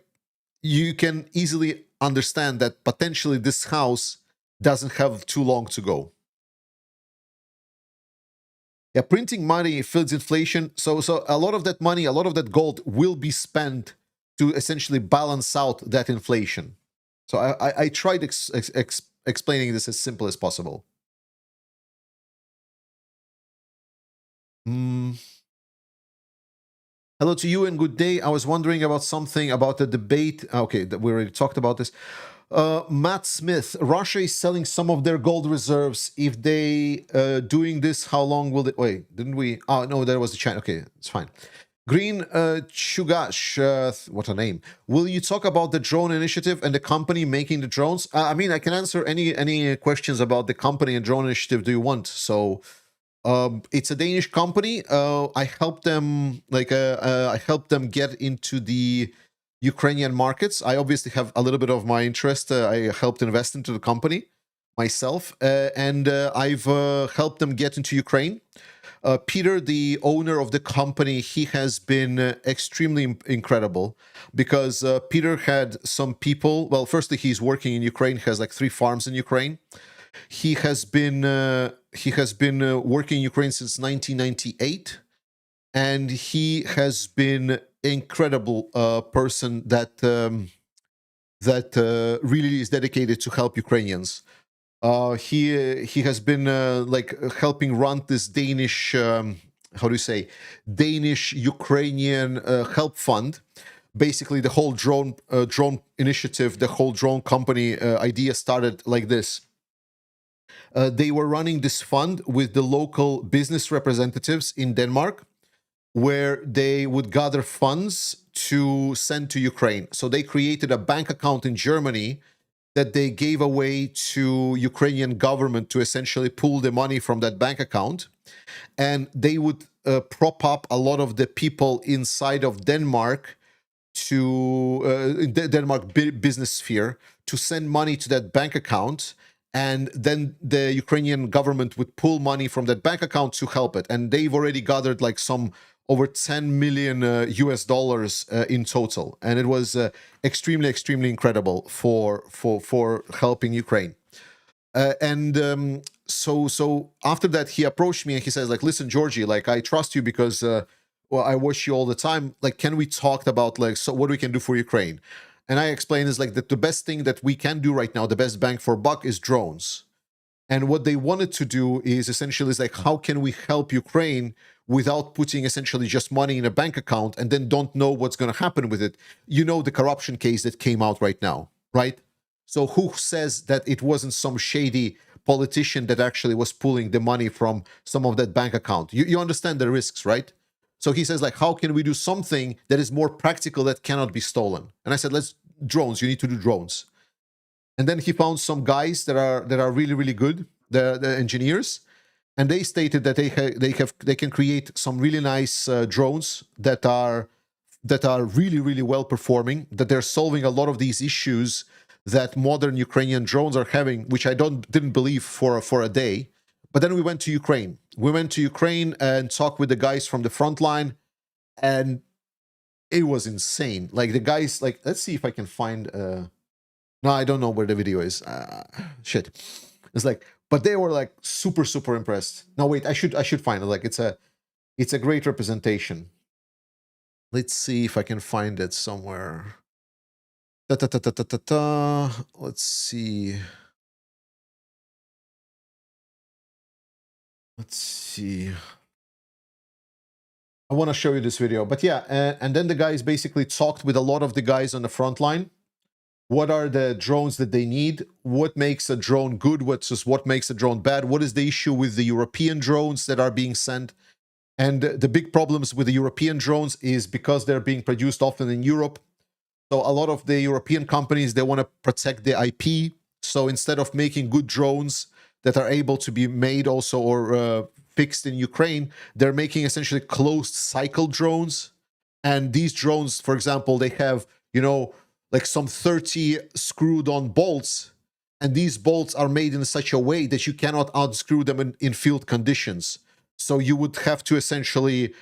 S1: you can easily understand that potentially this house doesn't have too long to go. Yeah, printing money feeds inflation. So a lot of that money, a lot of that gold will be spent to essentially balance out that inflation. So I tried explaining this as simple as possible. Hello to you and good day. I was wondering about something about the debate. Okay, we already talked about this. Matt Smith, Russia is selling some of their gold reserves. If they doing this, how long will they? Wait, didn't we? Oh, no, there was the China. Okay, it's fine. Green Chugash, what a name. Will you talk about the drone initiative and the company making the drones? I mean, I can answer any questions about the company and drone initiative do you want. So it's a Danish company. I helped them get into the Ukrainian markets. I obviously have a little bit of my interest. I helped invest into the company myself, and I've helped them get into Ukraine. Peter, the owner of the company, he has been extremely incredible, because Peter had some people. Well, firstly, he's working in Ukraine. He has like 3 farms in Ukraine. He has been working in Ukraine since 1998, and he has been incredible person that really is dedicated to help Ukrainians. He has been like helping run this Danish Danish Ukrainian help fund. Basically, the whole drone initiative, the whole drone company idea started like this. They were running this fund with the local business representatives in Denmark, where they would gather funds to send to Ukraine. So they created a bank account in Germany that they gave away to Ukrainian government to essentially pull the money from that bank account. And they would prop up a lot of the people inside of Denmark Denmark business sphere to send money to that bank account. And then the Ukrainian government would pull money from that bank account to help it. And they've already gathered like some over 10 million US dollars in total. And it was extremely incredible for helping Ukraine. So after that, he approached me and he says, like, listen, Georgie, like, I trust you because well, I watch you all the time. Like, can we talk about like, so what we can do for Ukraine? And I explained is like that the best thing that we can do right now, the best bang for buck, is drones. And what they wanted to do is essentially is like, how can we help Ukraine without putting essentially just money in a bank account and then don't know what's going to happen with it? You know, the corruption case that came out right now, right? So who says that it wasn't some shady politician that actually was pulling the money from some of that bank account? You understand the risks, right? So he says, like, how can we do something that is more practical that cannot be stolen? And I said, let's drones. You need to do drones. And then he found some guys that are really, really good, the engineers, and they stated that they can create some really nice drones that are really, really well performing, that they're solving a lot of these issues that modern Ukrainian drones are having, which I didn't believe for a day. But then we went to Ukraine. We went to Ukraine and talked with the guys from the front line, and it was insane. Like the guys, like, let's see if I can find. No, I don't know where the video is. Shit. It's like, but they were like super, super impressed. No, wait, I should find it. Like it's a great representation. Let's see if I can find it somewhere. Let's see. Let's see. I want to show you this video, but yeah, and then the guys basically talked with a lot of the guys on the front line. What are the drones that they need? What makes a drone good? What makes a drone bad? What is the issue with the European drones that are being sent? And the big problems with the European drones is because they're being produced often in Europe. So a lot of the European companies, they want to protect the IP. So instead of making good drones that are able to be made also or fixed in Ukraine, they're making essentially closed cycle drones. And these drones, for example, they have, you know, like some 30 screwed on bolts, and these bolts are made in such a way that you cannot unscrew them in field conditions. So you would have to essentially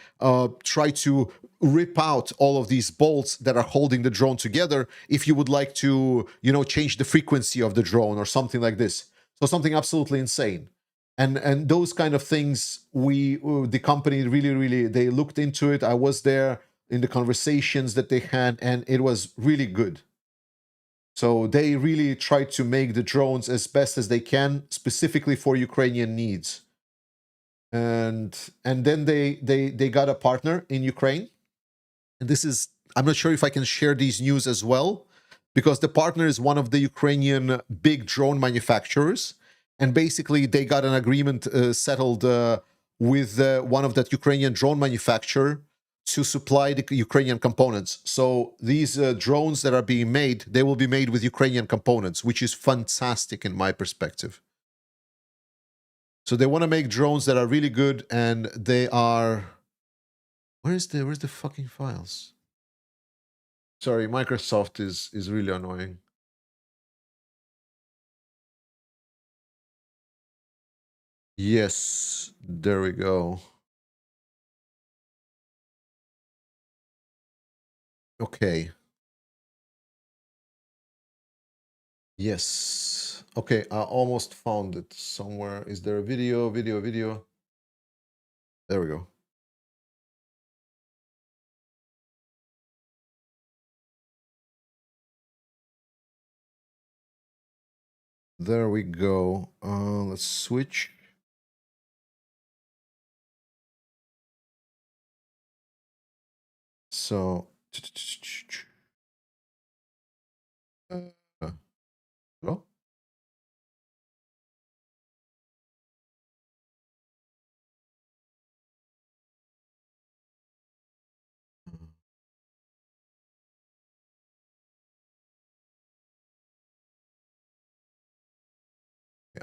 S1: try to rip out all of these bolts that are holding the drone together if you would like to, you know, change the frequency of the drone or something like this. So something absolutely insane. And those kind of things, the company really, they looked into it. I was there in the conversations that they had, and it was really good. So they really tried to make the drones as best as they can, specifically for Ukrainian needs. And then they got a partner in Ukraine. And this is, I'm not sure if I can share these news as well, because the partner is one of the Ukrainian big drone manufacturers. And basically they got an agreement settled with one of that Ukrainian drone manufacturer to supply the Ukrainian components. So these drones that are being made, they will be made with Ukrainian components, which is fantastic in my perspective. So they want to make drones that are really good, and they are... Where's the fucking files? Sorry, Microsoft is really annoying. Yes, there we go. Okay. Yes. Okay, I almost found it somewhere. Is there a video? There we go. There we go. Let's switch. So... Oh.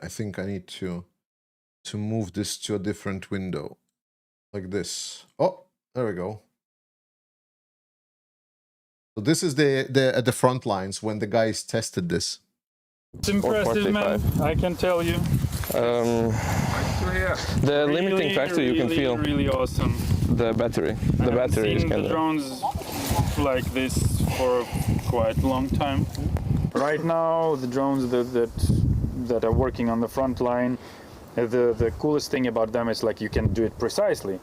S1: I think I need to move this to a different window, like this. Oh, there we go. So this is the front lines when the guys tested this.
S3: It's impressive, man. I can tell you.
S4: The limiting factor you can feel.
S3: Really awesome.
S4: The battery. The battery is
S3: seen
S4: kind
S3: the
S4: of.
S3: drones like this for quite a long time. Right now, the drones that that are working on the front line, the coolest thing about them is like you can do it precisely.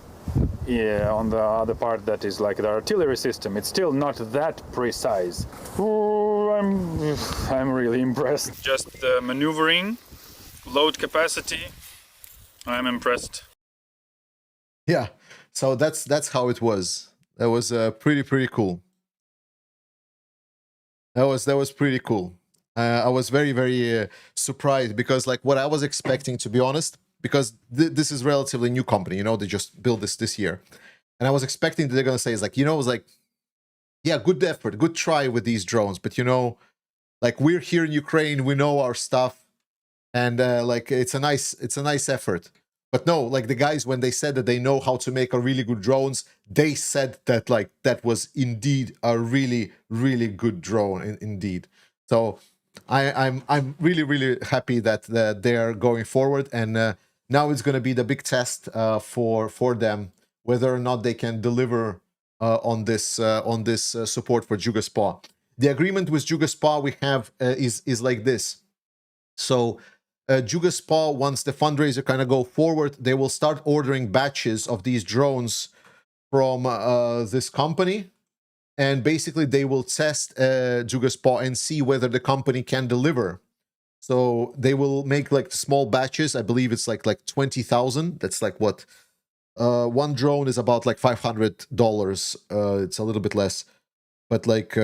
S3: Yeah, on the other part that is like the artillery system, it's still not that precise. Oh, I'm really impressed. Just the maneuvering, load capacity, I'm impressed.
S1: Yeah, so that's how it was. That was pretty cool. That was pretty cool. I was very surprised because like what I was expecting, to be honest, because this is relatively new company, you know, they just built this year, and I was expecting that they're gonna say, it's like, you know, it was like, yeah, good effort, good try with these drones, but you know, like we're here in Ukraine, we know our stuff, and like it's a nice effort. But no, like the guys, when they said that they know how to make a really good drones, they said that like that was indeed a really good drone indeed. So I'm really happy that they're going forward, and now it's going to be the big test for them whether or not they can deliver on this support for JugaSpa. The agreement with JugaSpa we have is like this. So JugaSpa, once the fundraiser kind of go forward, they will start ordering batches of these drones from this company, and basically they will test JugaSpa and see whether the company can deliver. So they will make like small batches. I believe it's like 20,000. That's like what one drone is about like $500. It's a little bit less, but like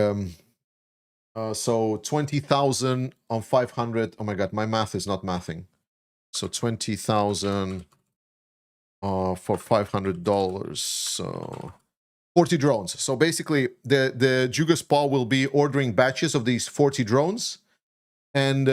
S1: so 20,000 on 500. Oh my god, my math is not mathing. So 20,000 for $500. So 40 drones. So basically, the JugaSpa will be ordering batches of these 40 drones, and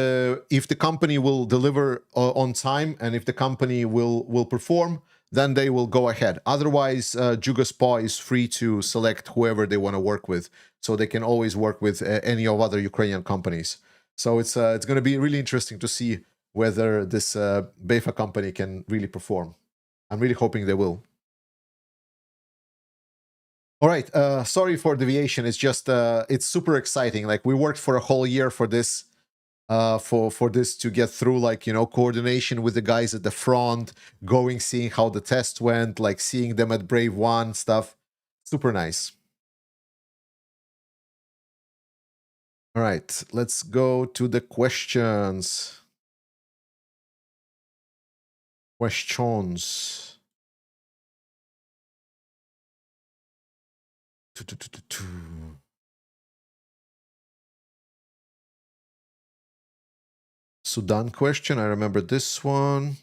S1: if the company will deliver on time, and if the company will perform, then they will go ahead. Otherwise, JugaSpa is free to select whoever they want to work with, so they can always work with any of other Ukrainian companies. So it's going to be really interesting to see whether this BEFA company can really perform. I'm really hoping they will. All right, sorry for deviation. It's just it's super exciting. Like we worked for a whole year for this. For this to get through, like, you know, coordination with the guys at the front, going, seeing how the test went, like seeing them at Brave One stuff. Super nice. All right, let's go to the questions. Sudan question, I remember this one.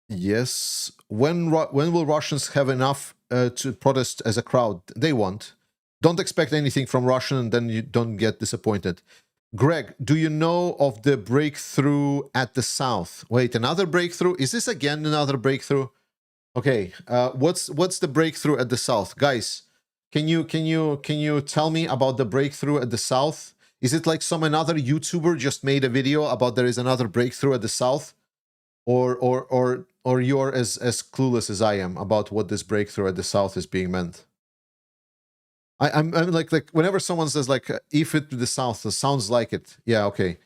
S1: Yes. When will Russians have enough to protest as a crowd? They won't. Don't expect anything from Russian, and then you don't get disappointed. Greg, do you know of the breakthrough at the south? Wait, another breakthrough? Is this again another breakthrough? Okay, what's the breakthrough at the south, guys? Can you tell me about the breakthrough at the south? Is it like some another YouTuber just made a video about there is another breakthrough at the south, or you're as clueless as I am about what this breakthrough at the south is being meant? I'm like whenever someone says like if it to the south, it sounds like it. Yeah, okay.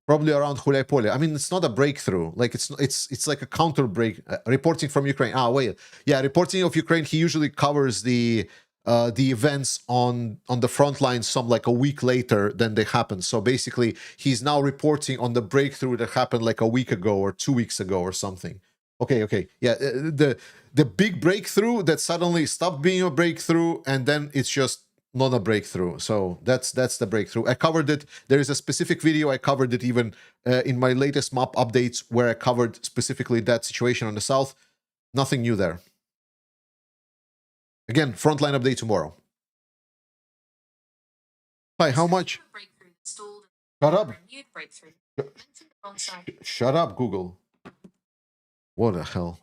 S1: Probably around Hulaypole. I mean, it's not a breakthrough. Like it's like a counter break. Reporting from Ukraine. Ah, wait. Yeah, reporting of Ukraine. He usually covers the events on the front line some like a week later than they happen. So basically, he's now reporting on the breakthrough that happened like a week ago or 2 weeks ago or something. Okay. Yeah, the big breakthrough that suddenly stopped being a breakthrough, and then it's just not a breakthrough. So that's the breakthrough. I covered it. There is a specific video. I covered it even in my latest map updates where I covered specifically that situation on the south. Nothing new there. Again, frontline update tomorrow. Hi, how much? Shut up. Shut up, Google. What the hell?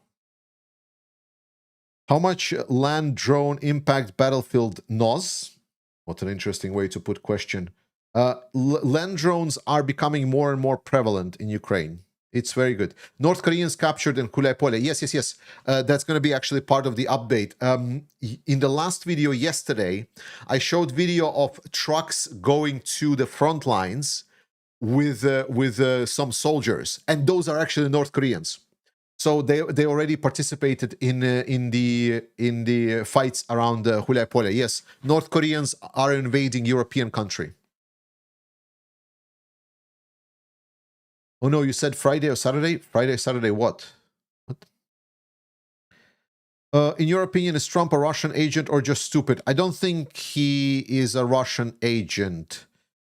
S1: How much land drone impact battlefield NOS? What an interesting way to put question. Land drones are becoming more and more prevalent in Ukraine. It's very good. North Koreans captured in Gulaipole. Yes, yes, yes. That's going to be actually part of the update. In the last video yesterday, I showed video of trucks going to the front lines with some soldiers, and those are actually North Koreans. So they already participated in the fights around Gulaipole. Yes, North Koreans are invading European country. Oh no, you said Friday or Saturday? Friday, Saturday, what? What? In your opinion, is Trump a Russian agent or just stupid? I don't think he is a Russian agent.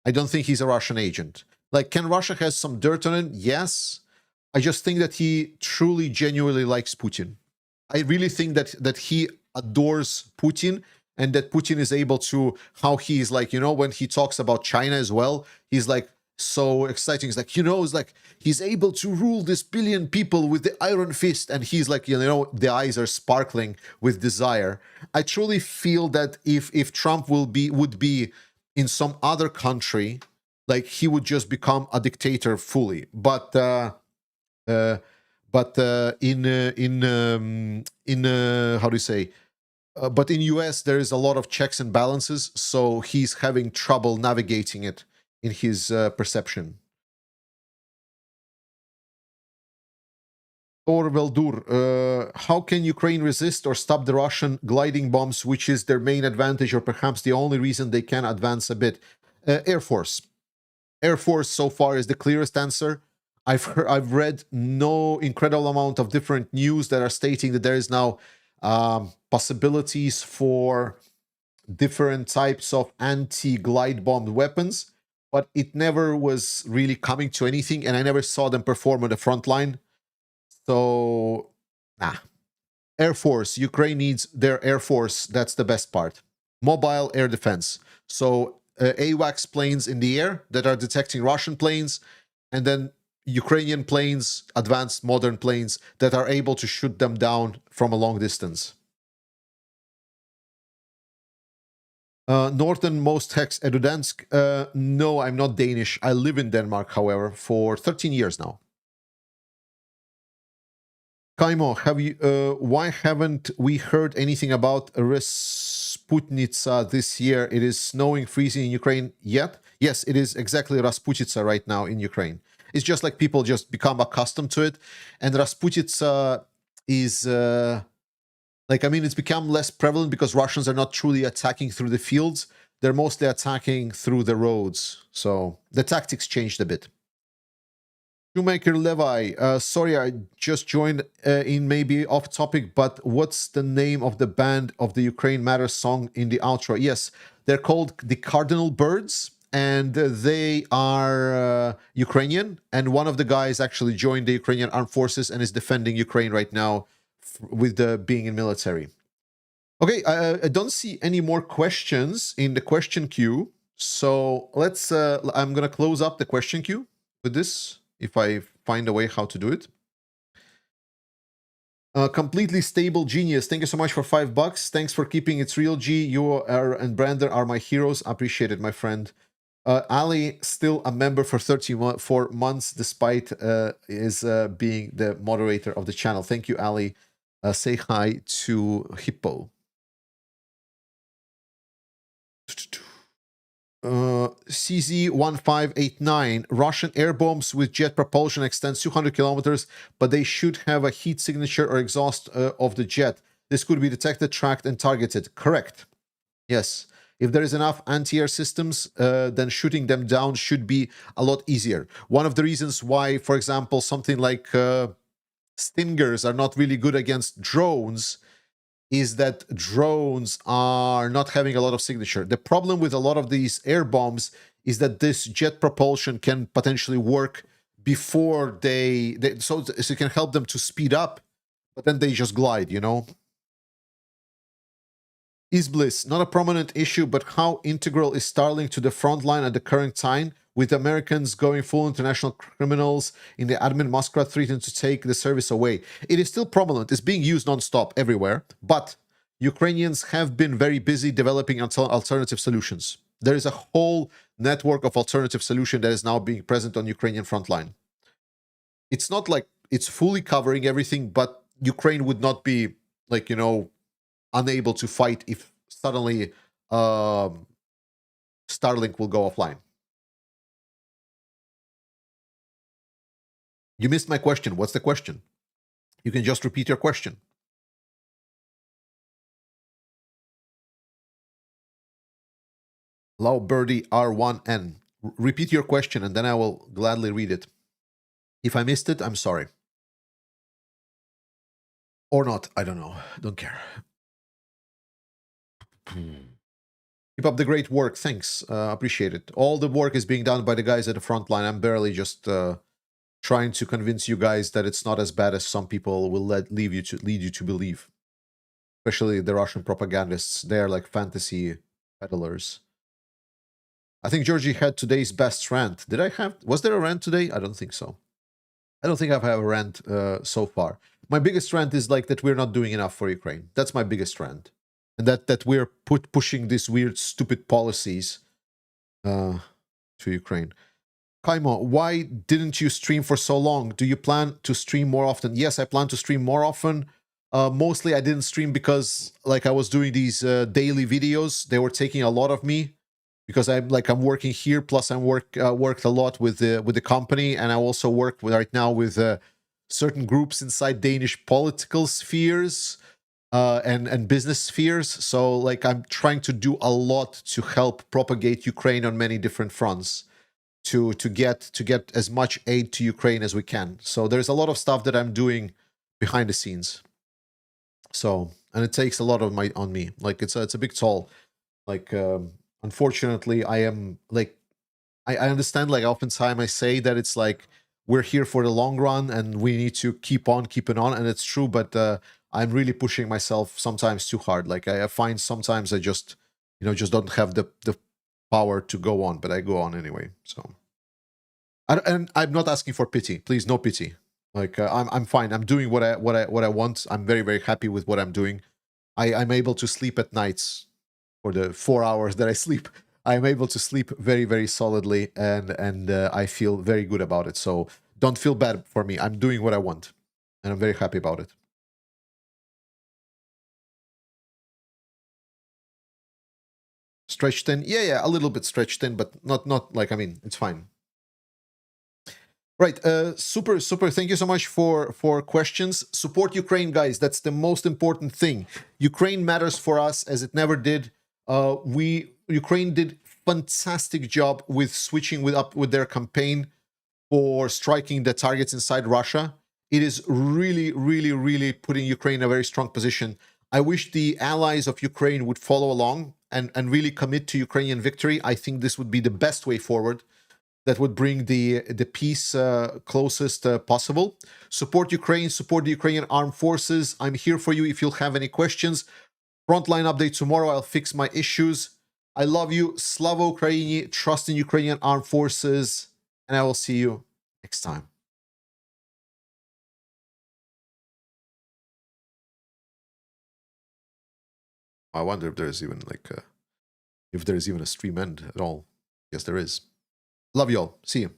S1: I don't think he's a Russian agent. Like, can Russia has some dirt on him? Yes. I just think that he truly, genuinely likes Putin. I really think that he adores Putin, and that Putin is able to, how he is like, you know, when he talks about China as well, he's like, so exciting. It's like, you know, it's like he's able to rule this billion people with the iron fist, and he's like, you know, the eyes are sparkling with desire. I truly feel that if Trump would be in some other country, like he would just become a dictator fully. But in how do you say? But in US there is a lot of checks and balances, so he's having trouble navigating it in his perception. Or Veldur, how can Ukraine resist or stop the Russian gliding bombs, which is their main advantage, or perhaps the only reason they can advance a bit? Air Force. Air Force so far is the clearest answer. I've read no incredible amount of different news that are stating that there is now possibilities for different types of anti-glide bomb weapons, but it never was really coming to anything, and I never saw them perform on the front line. So, nah. Air Force, Ukraine needs their Air Force. That's the best part. Mobile air defense. So, AWACS planes in the air that are detecting Russian planes, and then Ukrainian planes, advanced modern planes that are able to shoot them down from a long distance. Northernmost hex Edudansk. No, I'm not Danish. I live in Denmark, however, for 13 years now. Kaimo, why haven't we heard anything about Rasputnitsa this year? It is snowing, freezing in Ukraine yet? Yes, it is exactly Rasputitsa right now in Ukraine. It's just like people just become accustomed to it. And Rasputitsa is... it's become less prevalent because Russians are not truly attacking through the fields. They're mostly attacking through the roads. So the tactics changed a bit. Shoemaker Levi, sorry, I just joined in maybe off topic, but what's the name of the band of the Ukraine Matters song in the outro? Yes, they're called the Cardinal Birds, and they are Ukrainian. And one of the guys actually joined the Ukrainian Armed Forces and is defending Ukraine right now with being in military. Okay, I don't see any more questions in the question queue. So let's, I'm going to close up the question queue with this, if I find a way how to do it. Completely Stable Genius, thank you so much for $5. Thanks for keeping it real, G. You and Brandon are my heroes. Appreciate it, my friend. Ali, still a member for 34 months, despite his being the moderator of the channel. Thank you, Ali. Say hi to Hippo. CZ1589, Russian air bombs with jet propulsion extend 200 kilometers, but they should have a heat signature or exhaust of the jet. This could be detected, tracked, and targeted. Correct. Yes. If there is enough anti-air systems, then shooting them down should be a lot easier. One of the reasons why, for example, something like Stingers are not really good against drones is that drones are not having a lot of signature. The problem with a lot of these air bombs is that this jet propulsion can potentially work before so it can help them to speed up, but then they just glide, you know? Isbliss, not a prominent issue, but how integral is Starlink to the front line at the current time, with Americans going full international criminals in the admin Muskrat threatening to take the service away? It is still prominent. It's being used non-stop everywhere, but Ukrainians have been very busy developing alternative solutions. There is a whole network of alternative solutions that is now being present on Ukrainian front line. it's not like it's fully covering everything, but Ukraine would not be like, you know, unable to fight if suddenly Starlink will go offline. You missed my question. What's the question? You can just repeat your question. Lau Birdie R1N. Repeat your question and then I will gladly read it. If I missed it, I'm sorry. Or not, I don't know. Don't care. Keep up the great work. Thanks. Appreciate it. All the work is being done by the guys at the front line. I'm barely just trying to convince you guys that it's not as bad as some people will lead you to believe. Especially the Russian propagandists. They are like fantasy peddlers. I think Georgie had today's best rant. Did I have... Was there a rant today? I don't think so. I don't think I've had a rant so far. My biggest rant is like that we're not doing enough for Ukraine. That's my biggest rant. And that we're pushing these weird, stupid policies to Ukraine. Kaimo, why didn't you stream for so long? Do you plan to stream more often? Yes, I plan to stream more often. Mostly I didn't stream because like I was doing these daily videos. They were taking a lot of me because I'm working here. Plus I worked a lot with the company, and I also work right now with certain groups inside Danish political spheres and business spheres. So like I'm trying to do a lot to help propagate Ukraine on many different fronts. To get as much aid to Ukraine as we can. So there's a lot of stuff that I'm doing behind the scenes. So, and it takes a lot of on me. Like it's a big toll. Like unfortunately, I am like I understand. Like oftentimes I say that it's like we're here for the long run and we need to keep on keeping on, and it's true. But I'm really pushing myself sometimes too hard. Like I find sometimes I just just don't have the power to go on, but I go on anyway. So, and I'm not asking for pity. Please, no pity. Like I'm fine. I'm doing what I want. I'm very, very happy with what I'm doing. I'm able to sleep at nights for the 4 hours that I sleep. I'm able to sleep very, very solidly, and I feel very good about it. So don't feel bad for me. I'm doing what I want, and I'm very happy about it. Stretched thin? Yeah, a little bit stretched thin, but not like, I mean, it's fine. Right, super. Thank you so much for questions. Support Ukraine, guys. That's the most important thing. Ukraine matters for us as it never did. Ukraine did fantastic job with switching with their campaign for striking the targets inside Russia. It is really, really, really putting Ukraine in a very strong position. I wish the allies of Ukraine would follow along and really commit to Ukrainian victory. I think this would be the best way forward. That would bring the peace closest possible. Support Ukraine, support the Ukrainian armed forces. I'm here for you if you'll have any questions. Frontline update tomorrow. I'll fix my issues. I love you. Slava Ukraini. Trust in Ukrainian armed forces. And I will see you next time. I wonder if there's even if there's even a stream end at all. Yes, there is. Love you all. See you.